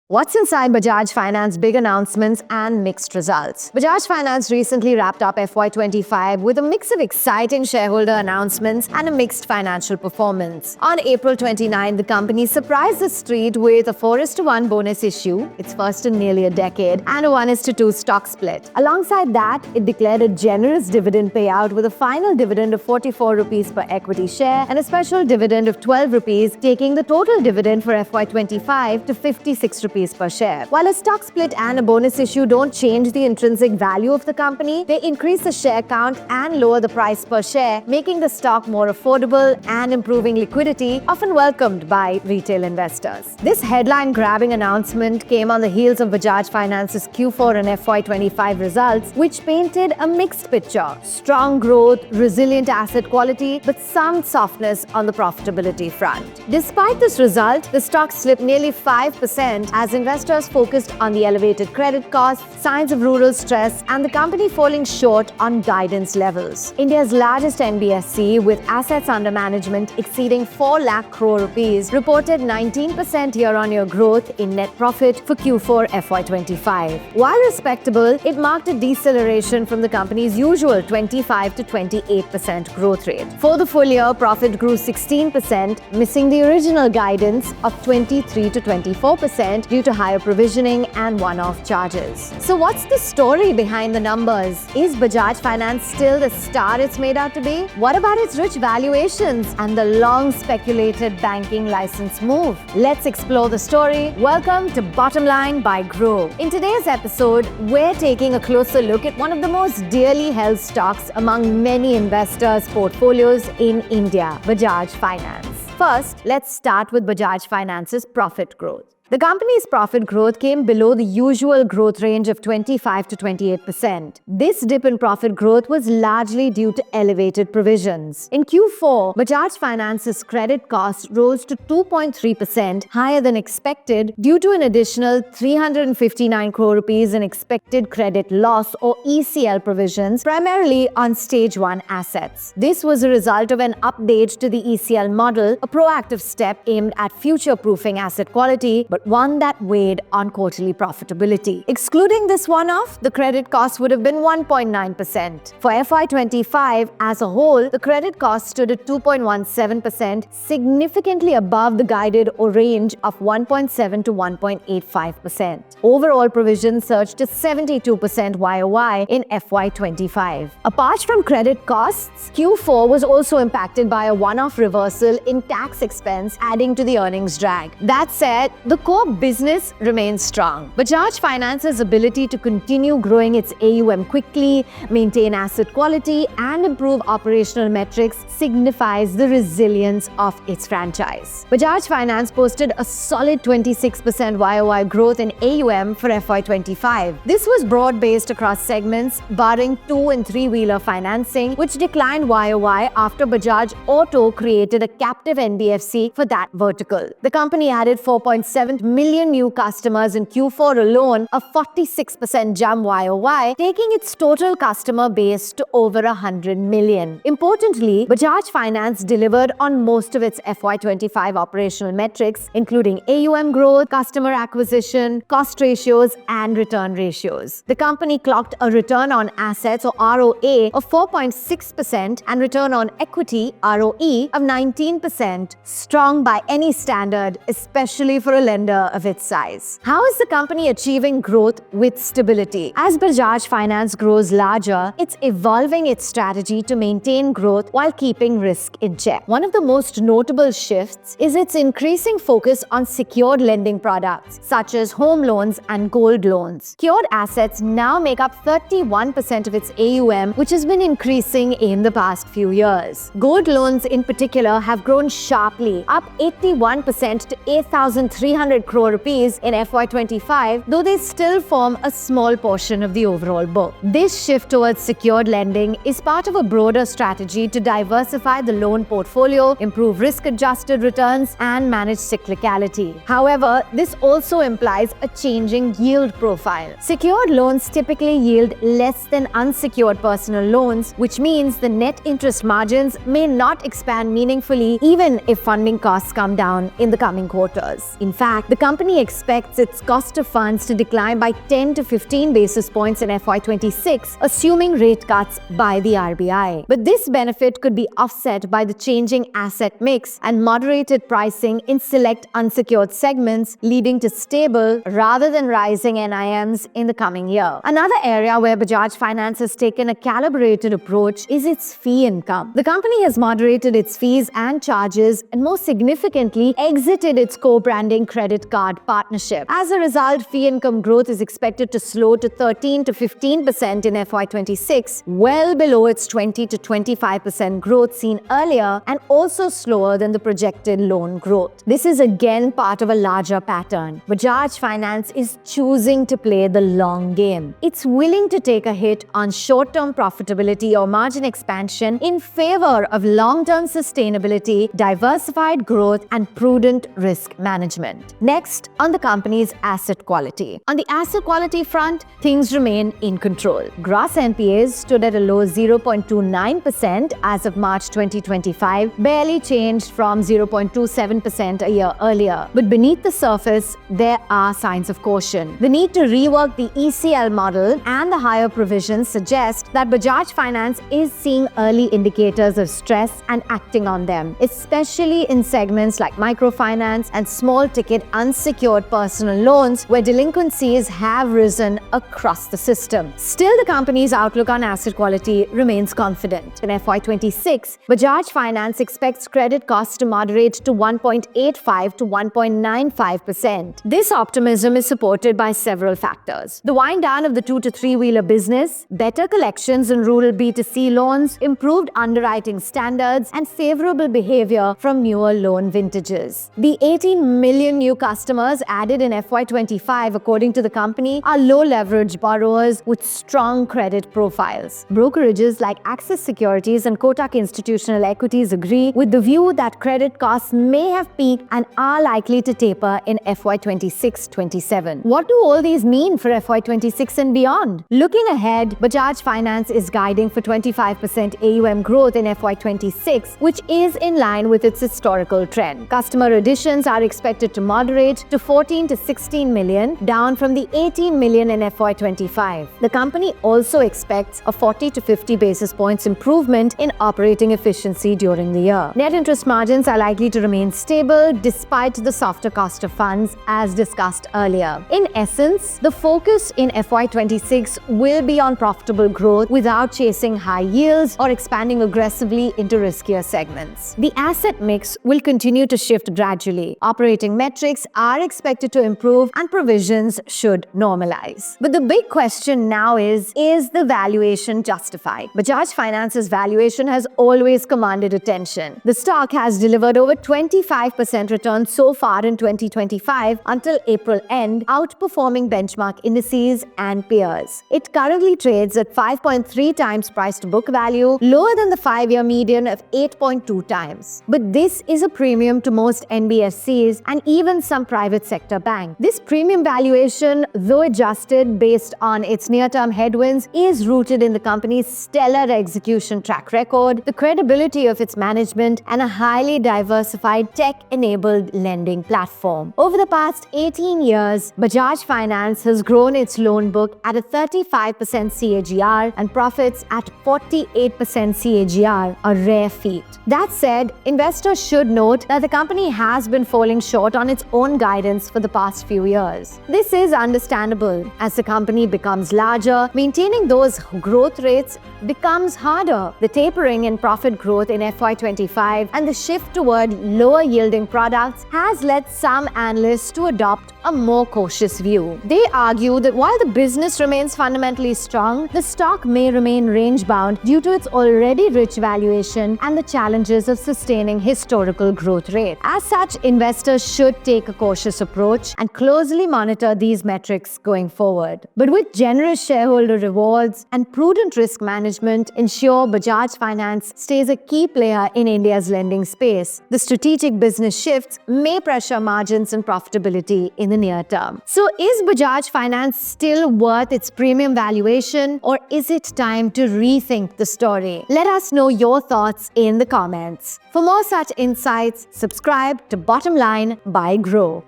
What's inside Bajaj Finance? Big announcements and mixed results. Bajaj Finance recently wrapped up FY25 with a mix of exciting shareholder announcements and a mixed financial performance. On April 29, the company surprised the street with a 4:1 bonus issue, its first in nearly a decade, and a 1:2 stock split. Alongside that, it declared a generous dividend payout with a final dividend of 44 rupees per equity share and a special dividend of 12 rupees, taking the total dividend for FY25 to 56 rupees per share. While a stock split and a bonus issue don't change the intrinsic value of the company, they increase the share count and lower the price per share, making the stock more affordable and improving liquidity, often welcomed by retail investors. This headline-grabbing announcement came on the heels of Bajaj Finance's Q4 and FY25 results, which painted a mixed picture: strong growth, resilient asset quality, but some softness on the profitability front. Despite this result, the stock slipped nearly 5% as investors focused on the elevated credit costs, signs of rural stress, and the company falling short on guidance levels. India's largest NBFC, with assets under management exceeding 4 lakh crore rupees, reported 19% year-on-year growth in net profit for Q4 FY25. While respectable, it marked a deceleration from the company's usual 25 to 28% growth rate. For the full year, profit grew 16%, missing the original guidance of 23 to 24% due to higher provisioning and one-off charges. So what's the story behind the numbers? Is Bajaj Finance still the star it's made out to be? What about its rich valuations and the long-speculated banking license move? Let's explore the story. Welcome to Bottom Line by Groww. In today's episode, we're taking a closer look at one of the most dearly held stocks among many investors' portfolios in India, Bajaj Finance. First, let's start with Bajaj Finance's profit growth. The company's profit growth came below the usual growth range of 25 to 28%. This dip in profit growth was largely due to elevated provisions. In Q4, Bajaj Finance's credit costs rose to 2.3%, higher than expected due to an additional 359 crore rupees in expected credit loss or ECL provisions, primarily on stage 1 assets. This was a result of an update to the ECL model, a proactive step aimed at future-proofing asset quality, but one that weighed on quarterly profitability. Excluding this one-off, the credit cost would have been 1.9%. For FY25 as a whole, the credit cost stood at 2.17%, significantly above the guided range of 1.7 to 1.85%. Overall provisions surged to 72% YOY in FY25. Apart from credit costs, Q4 was also impacted by a one-off reversal in tax expense, adding to the earnings drag. That said, the core business remains strong. Bajaj Finance's ability to continue growing its AUM quickly, maintain asset quality, and improve operational metrics signifies the resilience of its franchise. Bajaj Finance posted a solid 26% YOY growth in AUM for FY25. This was broad-based across segments, barring 2- and 3-wheeler financing, which declined YOY after Bajaj Auto created a captive NBFC for that vertical. The company added 4.7 million new customers in Q4 alone, a 46% jump YOY, taking its total customer base to over 100 million. Importantly, Bajaj Finance delivered on most of its FY25 operational metrics, including AUM growth, customer acquisition, cost ratios, and return ratios. The company clocked a return on assets or ROA of 4.6% and return on equity ROE of 19%, strong by any standard, especially for a lender of its size. How is the company achieving growth with stability? As Bajaj Finance grows larger, it's evolving its strategy to maintain growth while keeping risk in check. One of the most notable shifts is its increasing focus on secured lending products, such as home loans and gold loans. Secured assets now make up 31% of its AUM, which has been increasing in the past few years. Gold loans in particular have grown sharply, up 81% to 8,300 crore rupees in FY25, though they still form a small portion of the overall book. This shift towards secured lending is part of a broader strategy to diversify the loan portfolio, improve risk-adjusted returns, and manage cyclicality. However, this also implies a changing yield profile. Secured loans typically yield less than unsecured personal loans, which means the net interest margins may not expand meaningfully even if funding costs come down in the coming quarters. In fact, The company expects its cost of funds to decline by 10 to 15 basis points in FY26, assuming rate cuts by the RBI. But this benefit could be offset by the changing asset mix and moderated pricing in select unsecured segments, leading to stable rather than rising NIMs in the coming year. Another area where Bajaj Finance has taken a calibrated approach is its fee income. The company has moderated its fees and charges and most significantly exited its co-branding credit card partnership. As a result, fee income growth is expected to slow to 13 to 15% in FY26, well below its 20 to 25% growth seen earlier and also slower than the projected loan growth. This is again part of a larger pattern. Bajaj Finance is choosing to play the long game. It's willing to take a hit on short-term profitability or margin expansion in favor of long-term sustainability, diversified growth, and prudent risk management. Next, on the company's asset quality. On the asset quality front, things remain in control. Gross NPAs stood at a low 0.29% as of March 2025, barely changed from 0.27% a year earlier. But beneath the surface, there are signs of caution. The need to rework the ECL model and the higher provisions suggest that Bajaj Finance is seeing early indicators of stress and acting on them, especially in segments like microfinance and small-ticket unsecured personal loans where delinquencies have risen across the system. Still, the company's outlook on asset quality remains confident. In FY26, Bajaj Finance expects credit costs to moderate to 1.85 to 1.95%. This optimism is supported by several factors. The wind down of the 2 to 3-wheeler business, better collections in rural B2C loans, improved underwriting standards, and favorable behavior from newer loan vintages. The 18 million new customers added in FY25, according to the company, are low-leverage borrowers with strong credit profiles. Brokerages like Axis Securities and Kotak Institutional Equities agree with the view that credit costs may have peaked and are likely to taper in FY26-27. What do all these mean for FY26 and beyond? Looking ahead, Bajaj Finance is guiding for 25% AUM growth in FY26, which is in line with its historical trend. Customer additions are expected to moderate to 14 to 16 million, down from the 18 million in FY25. The company also expects a 40 to 50 basis points improvement in operating efficiency during the year. Net interest margins are likely to remain stable despite the softer cost of funds, as discussed earlier. In essence, the focus in FY26 will be on profitable growth without chasing high yields or expanding aggressively into riskier segments. The asset mix will continue to shift gradually. Operating metrics are expected to improve and provisions should normalize. But the big question now is the valuation justified? Bajaj Finance's valuation has always commanded attention. The stock has delivered over 25% return so far in 2025 until April end, outperforming benchmark indices and peers. It currently trades at 5.3 times price to book value, lower than the 5-year median of 8.2 times. But this is a premium to most NBFCs and even some private sector banks. This premium valuation, though adjusted based on its near-term headwinds, is rooted in the company's stellar execution track record, the credibility of its management, and a highly diversified tech-enabled lending platform. Over the past 18 years, Bajaj Finance has grown its loan book at a 35% CAGR and profits at 48% CAGR, a rare feat. That said, investors should note that the company has been falling short on its own guidance for the past few years. This is understandable. As the company becomes larger, maintaining those growth rates becomes harder. The tapering in profit growth in FY25 and the shift toward lower-yielding products has led some analysts to adopt a more cautious view. They argue that while the business remains fundamentally strong, the stock may remain range-bound due to its already rich valuation and the challenges of sustaining historical growth rate. As such, investors should take a cautious approach and closely monitor these metrics going forward. But with generous shareholder rewards and prudent risk management, ensure Bajaj Finance stays a key player in India's lending space. The strategic business shifts may pressure margins and profitability in the near term. So is Bajaj Finance still worth its premium valuation, or is it time to rethink the story? Let us know your thoughts in the comments. For more such insights, subscribe to Bottom Line by Grow.